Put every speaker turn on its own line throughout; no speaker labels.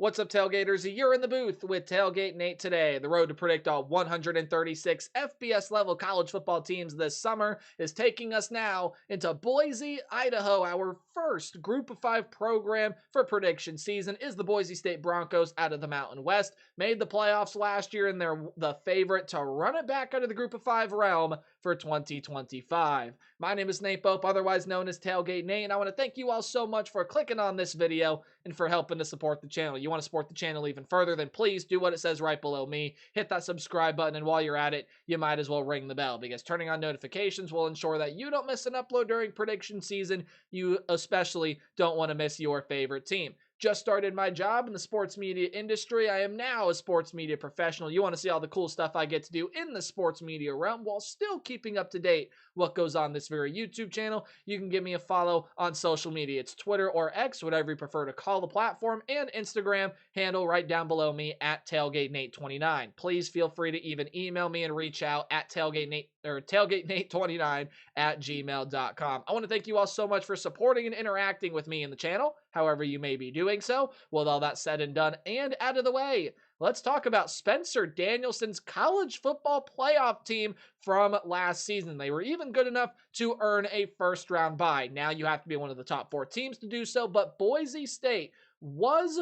What's up, Tailgaters? You're in the booth with Tailgate Nate today. The road to predict all 136 FBS level college football teams this summer is taking us now into Boise, Idaho. Our first Group of 5 program for prediction season is the Boise State Broncos out of the Mountain West. Made the playoffs last year, and they're the favorite to run it back out of the Group of 5 realm for 2025. My name is Nate Pope, otherwise known as Tailgate Nate, and I want to thank you all so much for clicking on this video and for helping to support the channel. You want to support the channel even further, then please do what it says right below me. Hit that subscribe button, and while you're at it, you might as well ring the bell, because turning on notifications will ensure that you don't miss an upload during prediction season. You especially don't want to miss your favorite team. Just started my job in the sports media industry. I am now a sports media professional. You want to see all the cool stuff I get to do in the sports media realm while still keeping up to date what goes on this very YouTube channel. You can give me a follow on social media. It's Twitter or X, whatever you prefer to call the platform, and Instagram handle right down below me at TailgateNate29. Please feel free to even email me and reach out at TailgateNate29 at gmail.com. I want to thank you all so much for supporting and interacting with me in the channel, however you may be doing so. With all that said and done and out of the way, let's talk about Spencer Danielson's college football playoff team from last season. They were even good enough to earn a first-round bye. Now you have to be one of the top 4 teams to do so, but Boise State was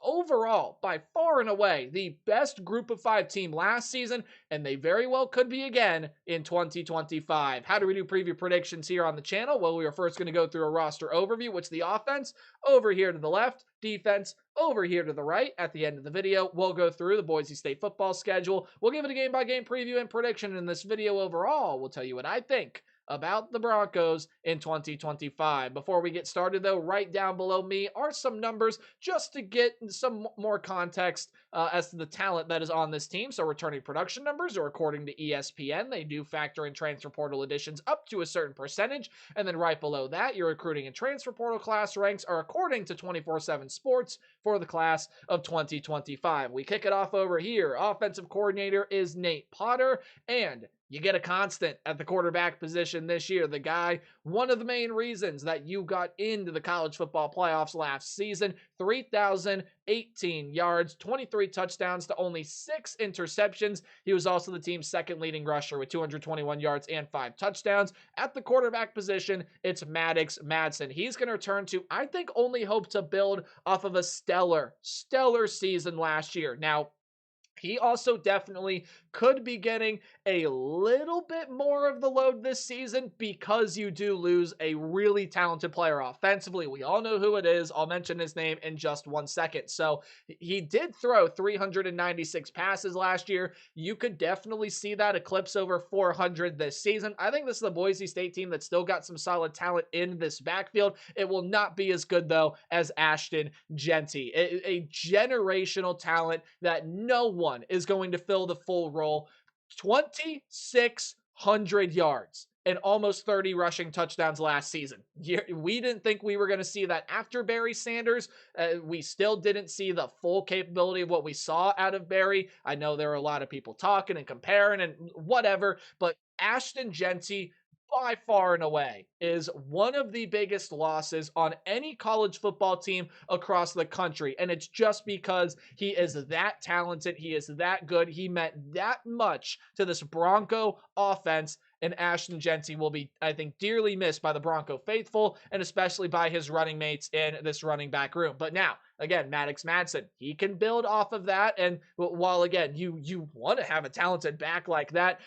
overall, by far and away, the best Group of 5 team last season, and they very well could be again in 2025. How do we do preview predictions here on the channel? Well, we are first going to go through a roster overview, which the offense over here to the left, defense over here to the right. At the end of the video, we'll go through the Boise State football schedule. We'll give it a game-by-game preview and prediction in this video overall. We'll tell you what I think about the Broncos in 2025. Before we get started, though, right down below me are some numbers just to get some more context as to the talent that is on this team. So returning production numbers are according to ESPN. They do factor in transfer portal additions up to a certain percentage. And then right below that, your recruiting and transfer portal class ranks are according to 24/7 Sports for the class of 2025. We kick it off over here. Offensive coordinator is Nate Potter, and you get a constant at the quarterback position this year. The guy, one of the main reasons that you got into the college football playoffs last season, 3,018 yards, 23 touchdowns to only 6 interceptions. He was also the team's second leading rusher with 221 yards and 5 touchdowns. At the quarterback position, it's Maddox Madsen. He's going to return to, I think, only hope to build off of a stellar season last year. Now, he also definitely could be getting a little bit more of the load this season because you do lose a really talented player offensively. We all know who it is. I'll mention his name in just 1 second. So he did throw 396 passes last year. You could definitely see that eclipse over 400 this season. I think this is the Boise State team that's still got some solid talent in this backfield. It will not be as good, though, as Ashton Jeanty, a generational talent that no one is going to fill the full role. 2,600 yards and almost 30 rushing touchdowns last season. We didn't think we were going to see that after Barry Sanders. We still didn't see the full capability of what we saw out of Barry. I know there are a lot of people talking and comparing and whatever, but Ashton Jeanty, by far and away, is one of the biggest losses on any college football team across the country. And it's just because he is that talented. He is that good. He meant that much to this Bronco offense. And Ashton Jeanty will be, I think, dearly missed by the Bronco faithful, and especially by his running mates in this running back room. But now, again, Maddox Madsen, he can build off of that. And while, again, you want to have a talented back like that,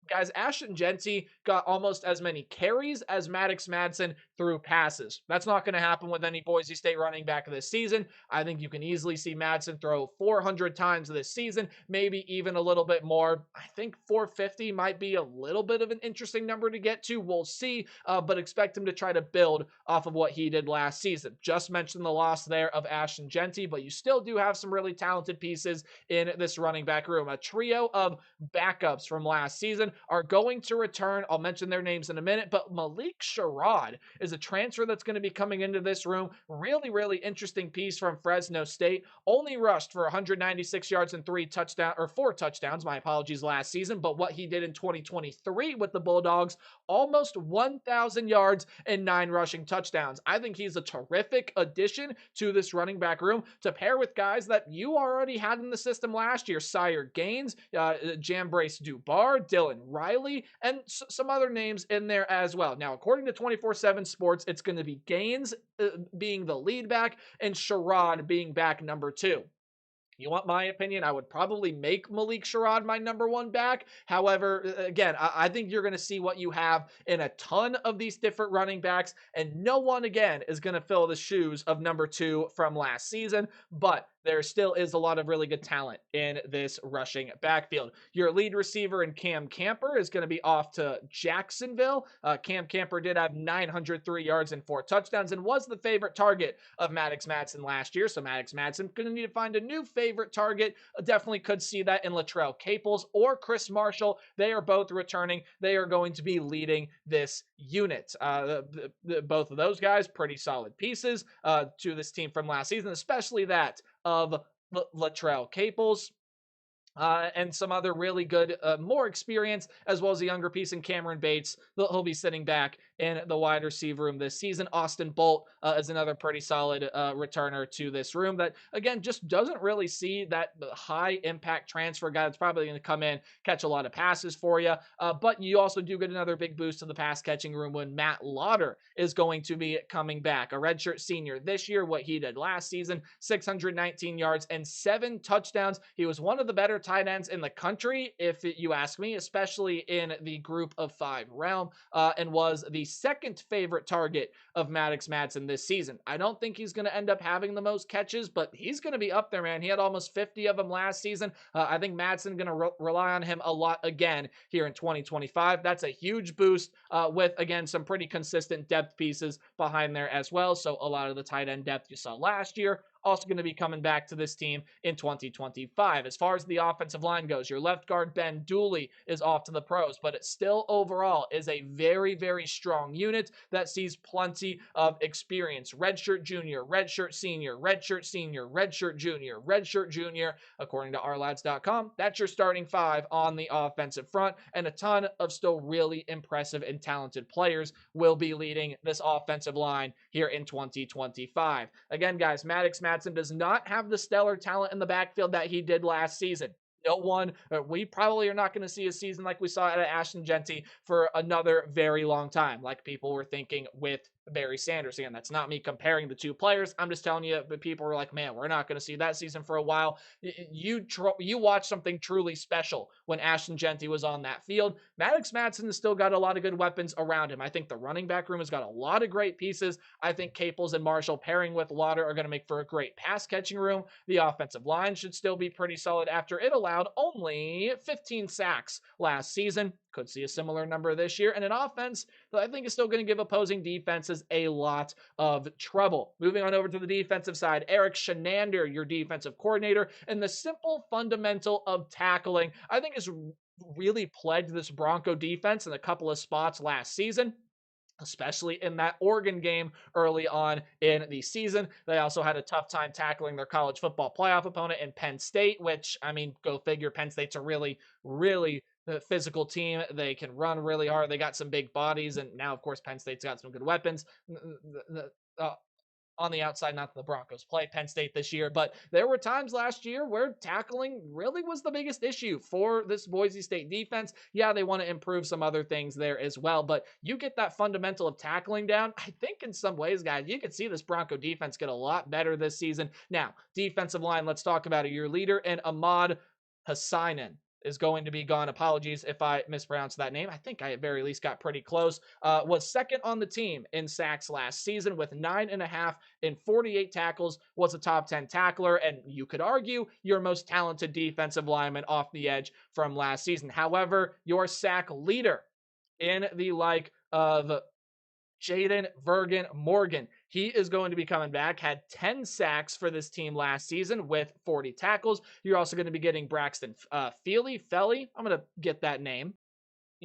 guys, Ashton Jeanty got almost as many carries as Maddox Madsen threw passes. That's not going to happen with any Boise State running back this season. I think you can easily see Madsen throw 400 times this season, maybe even a little bit more. I think 450 might be a little bit of an interesting number to get to. We'll see, but expect him to try to build off of what he did last season. Just mentioned the loss there of Ashton Jeanty, but you still do have some really talented pieces in this running back room. A trio of backups from last season are going to return. I'll mention their names in a minute, but Malik Sherrod is a transfer that's going to be coming into this room. Really, really interesting piece from Fresno State. Only rushed for 196 yards and 4 touchdowns, my apologies, last season. But what he did in 2023 with the Bulldogs, almost 1,000 yards and 9 rushing touchdowns. I think he's a terrific addition to this running back room to pair with guys that you already had in the system last year. Sire Gaines, Jambrace Dubar, Dylan Riley, and some other names in there as well. Now, according to 24/7 Sports, it's going to be Gaines being the lead back and Sherrod being back number 2. You want my opinion? I would probably make Malik Sherrod my number 1 back. However, again, I think you're going to see what you have in a ton of these different running backs, and no one, again, is going to fill the shoes of number 2 from last season, but there still is a lot of really good talent in this rushing backfield. Your lead receiver in Cam Camper is going to be off to Jacksonville. Cam Camper did have 903 yards and 4 touchdowns and was the favorite target of Maddox Madsen last year. So Maddox Madsen going to need to find a new favorite target. Definitely could see that in Latrell Caples or Chris Marshall. They are both returning. They are going to be leading this unit. Both of those guys, pretty solid pieces to this team from last season, especially that of Latrell Caples. And some other really good, more experience, as well as a younger piece in Cameron Bates. He'll be sitting back in the wide receiver room this season. Austin Bolt is another pretty solid returner to this room that, again, just doesn't really see that high impact transfer guy that's probably going to come in, catch a lot of passes for you. But you also do get another big boost to the pass catching room when Matt Lauder is going to be coming back. A redshirt senior this year, what he did last season, 619 yards and 7 touchdowns. He was one of the better tight ends in the country, if you ask me, especially in the group of 5 realm, and was the second favorite target of Maddox Madsen this season. I don't think he's going to end up having the most catches, but he's going to be up there, man. He had almost 50 of them last season. I think Madsen going to rely on him a lot again here in 2025. That's a huge boost with, again, some pretty consistent depth pieces behind there as well. So a lot of the tight end depth you saw last year also going to be coming back to this team in 2025. As far as the offensive line goes, your left guard Ben Dooley is off to the pros, but it still overall is a very, very strong unit that sees plenty of experience. Redshirt junior, redshirt senior, redshirt senior, redshirt junior, redshirt junior. According to ourlads.com, that's your starting 5 on the offensive front, and a ton of still really impressive and talented players will be leading this offensive line here in 2025. Again, guys, Maddox Madsen does not have the stellar talent in the backfield that he did last season. No one, we probably are not going to see a season like we saw at Ashton Genty for another very long time, like people were thinking with Barry Sanders. Again, that's not me comparing the 2 players. I'm just telling you, but people were like, man, we're not going to see that season for a while. You watch something truly special when Ashton Genty was on that field. Maddox Madsen has still got a lot of good weapons around him. I think the running back room has got a lot of great pieces. I think Caples and Marshall pairing with Lauder are going to make for a great pass catching room. The offensive line should still be pretty solid after it allowed only 15 sacks last season. Could see a similar number this year, and an offense that I think is still going to give opposing defenses a lot of trouble. Moving on over to the defensive side, Eric Shenander, your defensive coordinator, and the simple fundamental of tackling, I think has really plagued this Bronco defense in a couple of spots last season, especially in that Oregon game early on in the season. They also had a tough time tackling their college football playoff opponent in Penn State, which, I mean, go figure, Penn State's a really, really physical team. They can run really hard. They got some big bodies, and now, of course, Penn State's got some good weapons. On the outside, not that the Broncos play Penn State this year, but there were times last year where tackling really was the biggest issue for this Boise State defense. Yeah, they want to improve some other things there as well, but you get that fundamental of tackling down. I think in some ways, guys, you could see this Bronco defense get a lot better this season. Now, defensive line, let's talk about it. Your leader in Ahmad Hassainen is going to be gone. Apologies if I mispronounced that name. I think I at very least got pretty close. Was second on the team in sacks last season with 9.5 and 48 tackles, was a top 10 tackler, and you could argue your most talented defensive lineman off the edge from last season. However, your sack leader in the like of Jaden Vergen Morgan, he is going to be coming back, had 10 sacks for this team last season with 40 tackles. You're also going to be getting Braxton Felly. I'm going to get that name.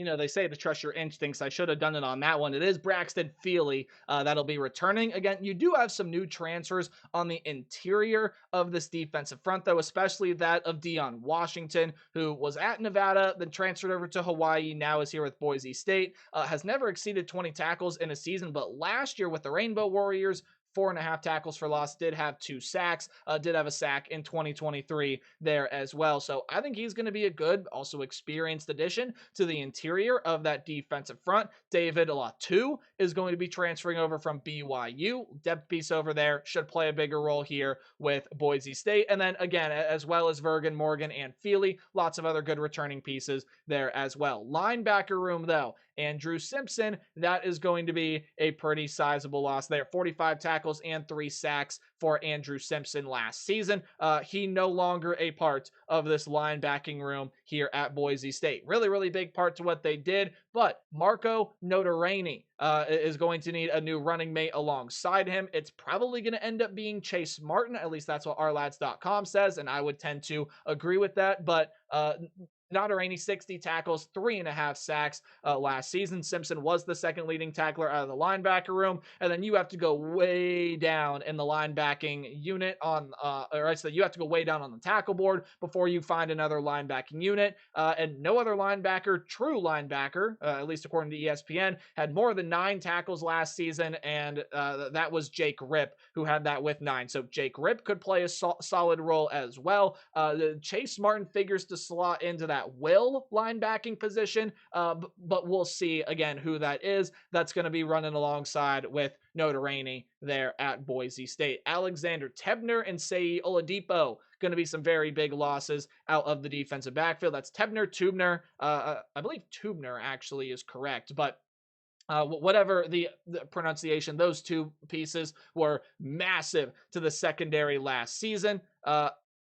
they say to trust your instincts. I should have done it on that one. It is Braxton Feely that'll be returning. Again, you do have some new transfers on the interior of this defensive front, though, especially that of Deion Washington, who was at Nevada, then transferred over to Hawaii, now is here with Boise State, has never exceeded 20 tackles in a season, but last year with the Rainbow Warriors, 4.5 tackles for loss, did have 2 sacks, did have a sack in 2023 there as well. So I think he's going to be a good, also experienced addition to the interior of that defensive front. David Latu is going to be transferring over from BYU. Depth piece over there, should play a bigger role here with Boise State. And then again, as well as Vergan, Morgan, and Feely, lots of other good returning pieces there as well. Linebacker room, though, Andrew Simpson, that is going to be a pretty sizable loss there. 45 tackles and 3 sacks for Andrew Simpson last season. He no longer a part of this linebacking room here at Boise State. Really, really big part to what they did, but Marco Notarini is going to need a new running mate alongside him. It's probably going to end up being Chase Martin. At least that's what ourlads.com says, and I would tend to agree with that, but Notarini, 60 tackles, 3.5 sacks last season. Simpson was the second leading tackler out of the linebacker room. And then you have to go way down in the linebacking unit so you have to go way down on the tackle board before you find another linebacking unit. And no other linebacker, true linebacker, at least according to ESPN, had more than 9 tackles last season. And that was Jake Ripp, who had that with 9. So Jake Ripp could play a solid role as well. Chase Martin figures to slot into that will linebacking position, but we'll see again who that is. That's going to be running alongside with Notarini there at Boise State. Alexander Tebner and Sei Oladipo going to be some very big losses out of the defensive backfield. That's Tebner, Tubner. I believe Tubner actually is correct, but whatever the pronunciation, those two pieces were massive to the secondary last season.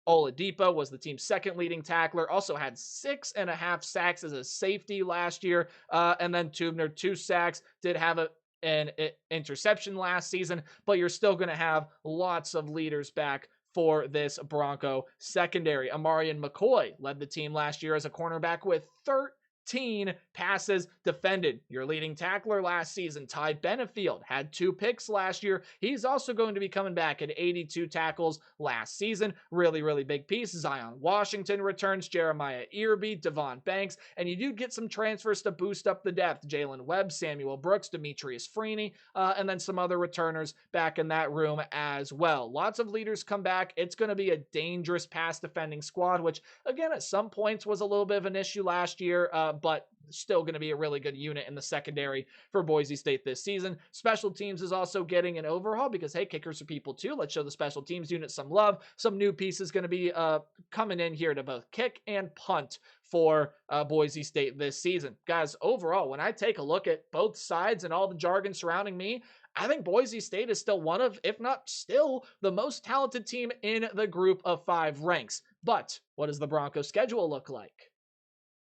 Oladipo was the team's second leading tackler, also had 6.5 sacks as a safety last year. And then Tubner, 2 sacks, did have an interception last season, but you're still going to have lots of leaders back for this Bronco secondary. Amarian McCoy led the team last year as a cornerback with 13 passes defended. Your leading tackler last season, Ty Benefield, had 2 picks last year. He's also going to be coming back at 82 tackles last season. Really, really big piece. Zion Washington returns, Jeremiah Irby, Devon Banks, and you do get some transfers to boost up the depth. Jalen Webb, Samuel Brooks, Demetrius Freeney, and then some other returners back in that room as well. Lots of leaders come back. It's going to be a dangerous pass defending squad, which again at some points was a little bit of an issue last year, but still going to be a really good unit in the secondary for Boise State this season. Special teams is also getting an overhaul because, hey, kickers are people too. Let's show the special teams unit some love. Some new pieces going to be coming in here to both kick and punt for Boise State this season. Guys, overall, when I take a look at both sides and all the jargon surrounding me, I think Boise State is still one of, if not still, the most talented team in the group of 5 ranks. But what does the Broncos schedule look like?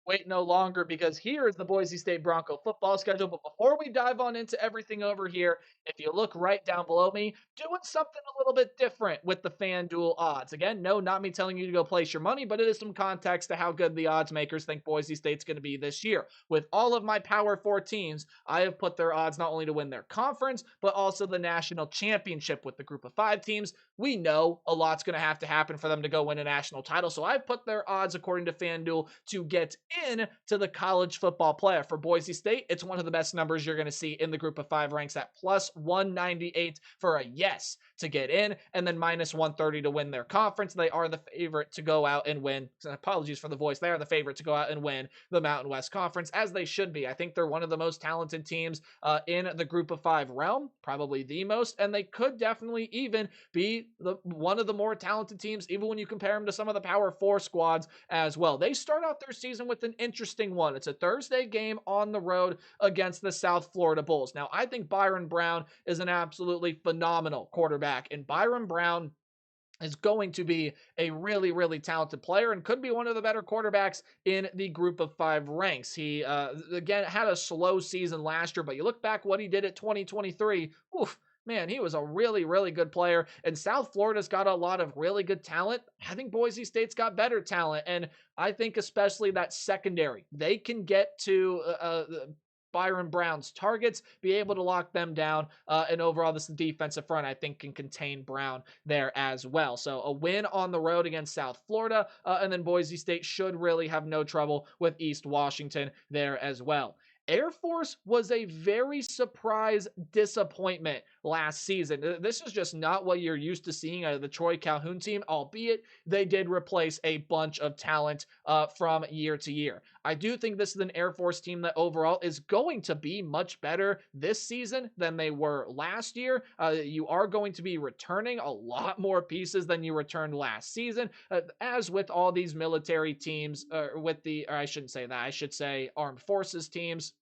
Wait no longer, because here is the Boise State Bronco football schedule. But before we dive on into everything over here, if you look right down below me, doing something a little bit different with the FanDuel odds. Again, no, not me telling you to go place your money, but it is some context to how good the odds makers think Boise State's going to be this year. With all of my Power 4 teams, I have put their odds not only to win their conference, but also the national championship with the group of 5 teams. We know a lot's going to happen for them to go win a national title, so I've put their odds, according to FanDuel, to get in to the college football playoff. For Boise State, it's one of the best numbers you're going to see in the group of 5 ranks at plus 198 for a yes to get in, and then minus 130 to win their conference. They are the favorite to go out and win. Apologies for the voice. They are the favorite to go out and win the Mountain West Conference, as they should be. I think they're one of the most talented teams in the group of 5 realm, probably the most, and they could definitely even be one of the more talented teams, even when you compare them to some of the Power 4 squads as well. They start out their season with an interesting one. It's a Thursday game on the road against the South Florida Bulls. Now, I think Byron Brown is an absolutely phenomenal quarterback, and Byron Brown is going to be a really, really talented player and could be one of the better quarterbacks in the group of 5 ranks. He, again, had a slow season last year, but you look back what he did at 2023, oof, Man, he was a really, really good player. And South Florida's got a lot of really good talent. I think Boise State's got better talent. And I think especially that secondary, they can get to Byron Brown's targets, be able to lock them down. And overall, this defensive front, I think, can contain Brown there as well. So a win on the road against South Florida. And then Boise State should really have no trouble with East Washington there as well. Air Force was a very surprise disappointment last season. This is just not what you're used to seeing out of the Troy Calhoun team, albeit they did replace a bunch of talent from year to year. I do think this is an Air Force team that overall is going to be much better this season than they were last year. You are going to be returning a lot more pieces than you returned last season. As with all these military teams, or I shouldn't say that, I should say armed forces teams,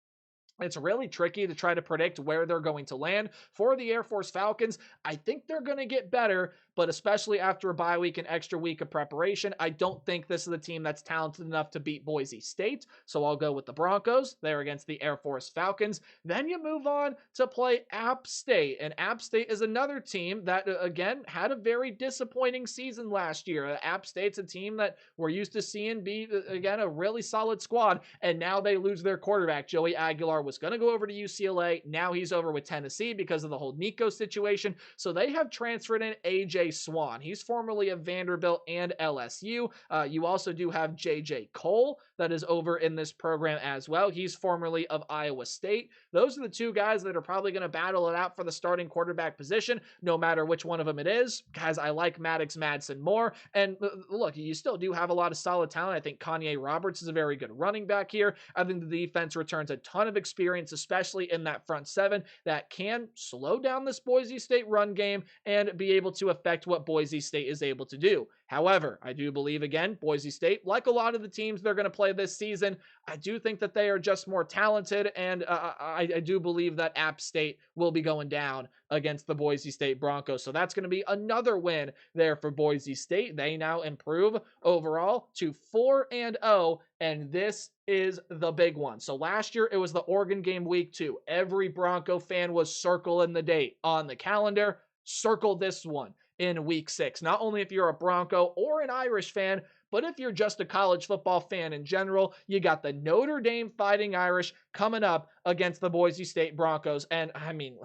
it's really tricky to try to predict where they're going to land. For the Air Force Falcons, I think they're going to get better, but especially after a bye week and extra week of preparation, I don't think this is a team that's talented enough to beat Boise State. So I'll go with the Broncos. They're against the Air Force Falcons. Then you move on to play App State. And App State is another team that, again, had a very disappointing season last year. App State's a team that we're used to seeing be, again, a really solid squad. And now they lose their quarterback. Joey Aguilar was going to go over to UCLA. Now he's over with Tennessee because of the whole Nico situation. So they have transferred in AJ Swan. He's formerly of Vanderbilt and LSU. You also do have JJ Cole that is over in this program as well. He's formerly of Iowa State. Those are the two guys that are probably going to battle it out for the starting quarterback position, no matter which one of them it is. Guys, I like Maddox Madsen more. And look, you still do have a lot of solid talent. I think Kanye Roberts is a very good running back here. I think the defense returns a ton of experience, especially in that front seven, that can slow down this Boise State run game and be able to affect what Boise State is able to do. However, I do believe, again, Boise State, like a lot of the teams they're going to play this season, I do think that they are just more talented, and I do believe that App State will be going down against the Boise State Broncos. So that's going to be another win there for Boise State. They now improve overall to 4-0, and this is the big one. So last year, it was the Oregon game week 2. Every Bronco fan was circling the date on the calendar. Circle this one in week 6. Not only if you're a Bronco or an Irish fan, but if you're just a college football fan in general, you got the Notre Dame Fighting Irish coming up against the Boise State Broncos. And I mean,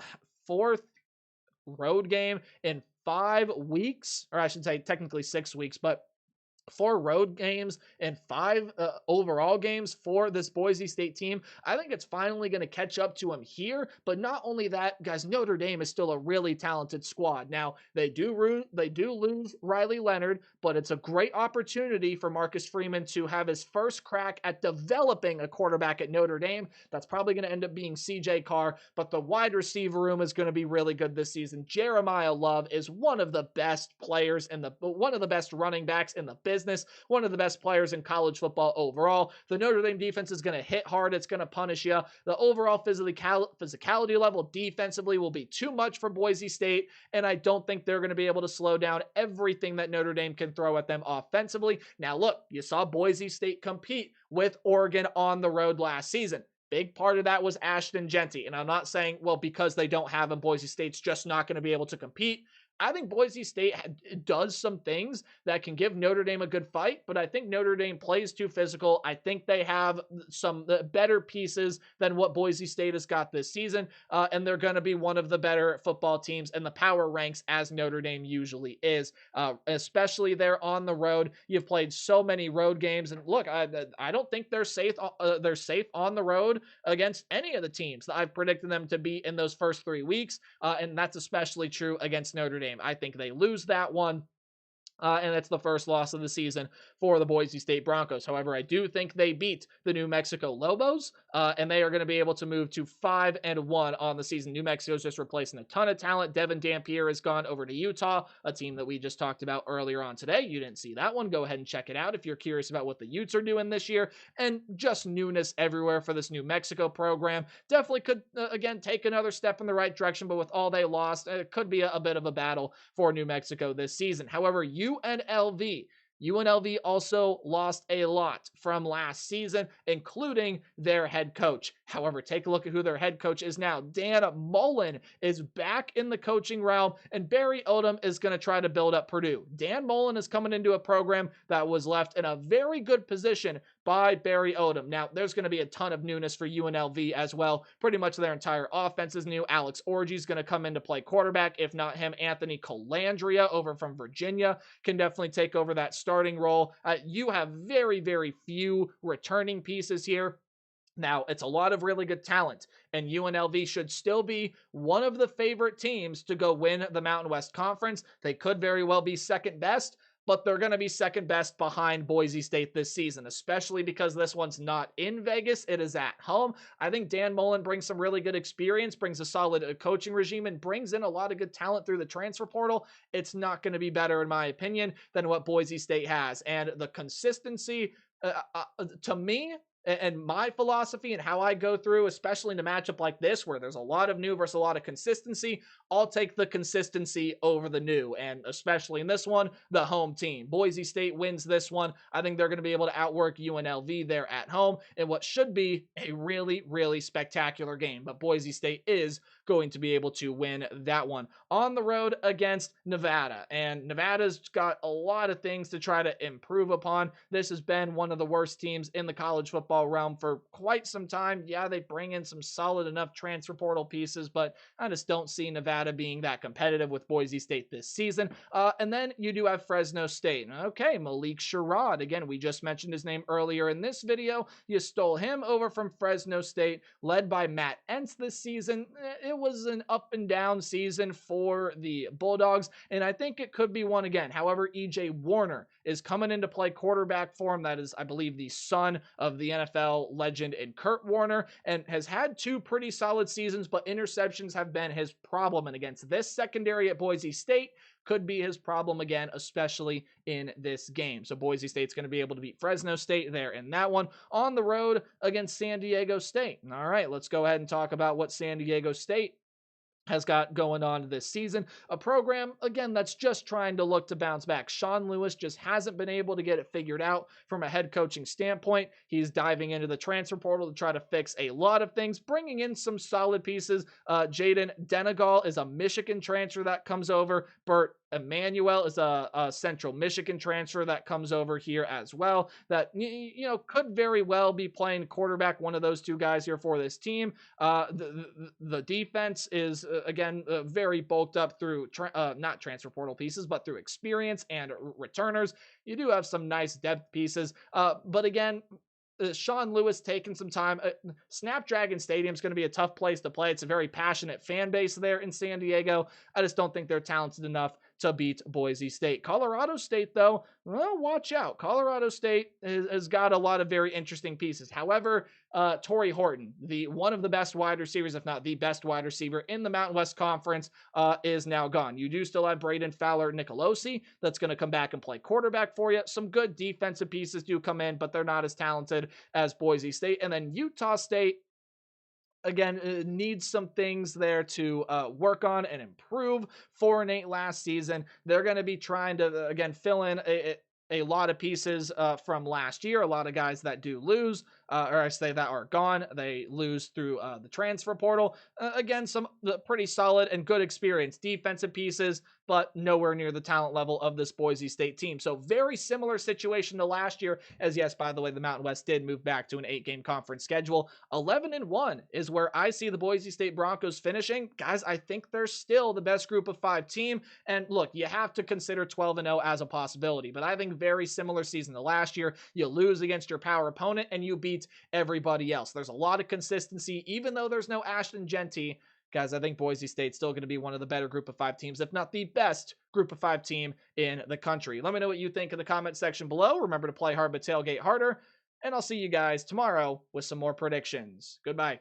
4th road game in 5 weeks, or I should say technically 6 weeks, but 4 road games and 5 overall games for this Boise State team. I think it's finally going to catch up to them here. But not only that, guys, Notre Dame is still a really talented squad. Now, they do lose Riley Leonard, but it's a great opportunity for Marcus Freeman to have his first crack at developing a quarterback at Notre Dame. That's probably going to end up being CJ Carr, but the wide receiver room is going to be really good this season. Jeremiah Love is one of the best players one of the best running backs in the business. One of the best players in college football overall. The Notre Dame defense is going to hit hard. It's going to punish you. The overall physicality level defensively will be too much for Boise State, and I don't think they're going to be able to slow down everything that Notre Dame can throw at them offensively. Now, look, you saw Boise State compete with Oregon on the road last season. Big part of that was Ashton Jeanty, and I'm not saying, well, because they don't have him, Boise State's just not going to be able to compete. I think Boise State does some things that can give Notre Dame a good fight, but I think Notre Dame plays too physical. I think they have some better pieces than what Boise State has got this season, and they're going to be one of the better football teams in the power ranks, as Notre Dame usually is, especially there on the road. You've played so many road games, and look, I don't think they're safe. They're safe on the road against any of the teams that I've predicted them to be in those first 3 weeks, and that's especially true against Notre Dame. I think they lose that one. And it's the first loss of the season for the Boise State Broncos. However, I do think they beat the New Mexico Lobos, and they are going to be able to move to 5-1 on the season. New Mexico's just replacing a ton of talent. Devin Dampier has gone over to Utah, a team that we just talked about earlier on today. You didn't see that one. Go ahead and check it out if you're curious about what the Utes are doing this year. And just newness everywhere for this New Mexico program. Definitely could, again, take another step in the right direction, but with all they lost, it could be a bit of a battle for New Mexico this season. However, UNLV UNLV also lost a lot from last season, including their head coach. However, take a look at who their head coach is now. Dan Mullen is back in the coaching realm, and Barry Odom is going to try to build up Purdue. Dan Mullen is coming into a program that was left in a very good position by Barry Odom. Now, there's going to be a ton of newness for UNLV as well. Pretty much their entire offense is new. Alex Orji is going to come in to play quarterback. If not him, Anthony Colandrea over from Virginia can definitely take over that starting role. You have very, very few returning pieces here. Now, it's a lot of really good talent, and UNLV should still be one of the favorite teams to go win the Mountain West Conference. They could very well be second best, but they're going to be second best behind Boise State this season, especially because this one's not in Vegas. It is at home. I think Dan Mullen brings some really good experience, brings a solid coaching regime, and brings in a lot of good talent through the transfer portal. It's not going to be better, in my opinion, than what Boise State has. And the consistency, to me, and my philosophy and how I go through, especially in a matchup like this where there's a lot of new versus a lot of consistency, I'll take the consistency over the new, and especially in this one, the home team. Boise State wins this one. I think they're going to be able to outwork UNLV there at home in what should be a really, really spectacular game, but Boise State is going to be able to win that one on the road against Nevada, and Nevada's got a lot of things to try to improve upon. This has been one of the worst teams in the college football realm for quite some time. Yeah, they bring in some solid enough transfer portal pieces, but I just don't see Nevada being that competitive with Boise State this season. And then you do have Fresno State. Okay, Malik Sherrod. Again, we just mentioned his name earlier in this video. You stole him over from Fresno State, led by Matt Entz this season. It was an up and down season for the Bulldogs, and I think it could be one again. However, EJ Warner is coming in to play quarterback for him. That is, I believe, the son of the NFL legend in Kurt Warner, and has had two pretty solid seasons, but interceptions have been his problem. And against this secondary at Boise State, could be his problem again, especially in this game. So Boise State's going to be able to beat Fresno State there in that one on the road against San Diego State. All right, let's go ahead and talk about what San Diego State has got going on this season. A program, again, that's just trying to look to bounce back. Sean Lewis just hasn't been able to get it figured out from a head coaching standpoint. He's diving into the transfer portal to try to fix a lot of things, bringing in some solid pieces. Jaden Denegal is a Michigan transfer that comes over. Bert Emmanuel is a Central Michigan transfer that comes over here as well, that, you know, could very well be playing quarterback, one of those two guys here for this team. The defense is, again, very bulked up through, not transfer portal pieces, but through experience and returners. You do have some nice depth pieces, but again, Sean Lewis taking some time. Snapdragon Stadium is going to be a tough place to play. It's a very passionate fan base there in San Diego. I just don't think they're talented enough to beat Boise State. Colorado State, though, well, watch out. Colorado State has got a lot of very interesting pieces. However, Torrey Horton, one of the best wide receivers, if not the best wide receiver in the Mountain West Conference, is now gone. You do still have Braden Fowler Nicolosi that's going to come back and play quarterback for you. Some good defensive pieces do come in, but they're not as talented as Boise State. And then Utah State, again, needs some things there to work on and improve. 4-8 last season. They're going to be trying to, again, fill in a lot of pieces from last year. A lot of guys that do lose, or I say that are gone. They lose through the transfer portal. Again, some pretty solid and good experience. Defensive pieces, but nowhere near the talent level of this Boise State team. So very similar situation to last year, as yes, by the way, the Mountain West did move back to an 8-game conference schedule. 11-1 is where I see the Boise State Broncos finishing. Guys, I think they're still the best group of 5 team. And look, you have to consider 12-0 as a possibility, but I think very similar season to last year. You lose against your power opponent and you beat everybody else. There's a lot of consistency, even though there's no Ashton Genty. Guys, I think Boise State's still going to be one of the better group of 5 teams, if not the best group of 5 team in the country. Let me know what you think in the comment section below. Remember to play hard but tailgate harder, and I'll see you guys tomorrow with some more predictions. Goodbye.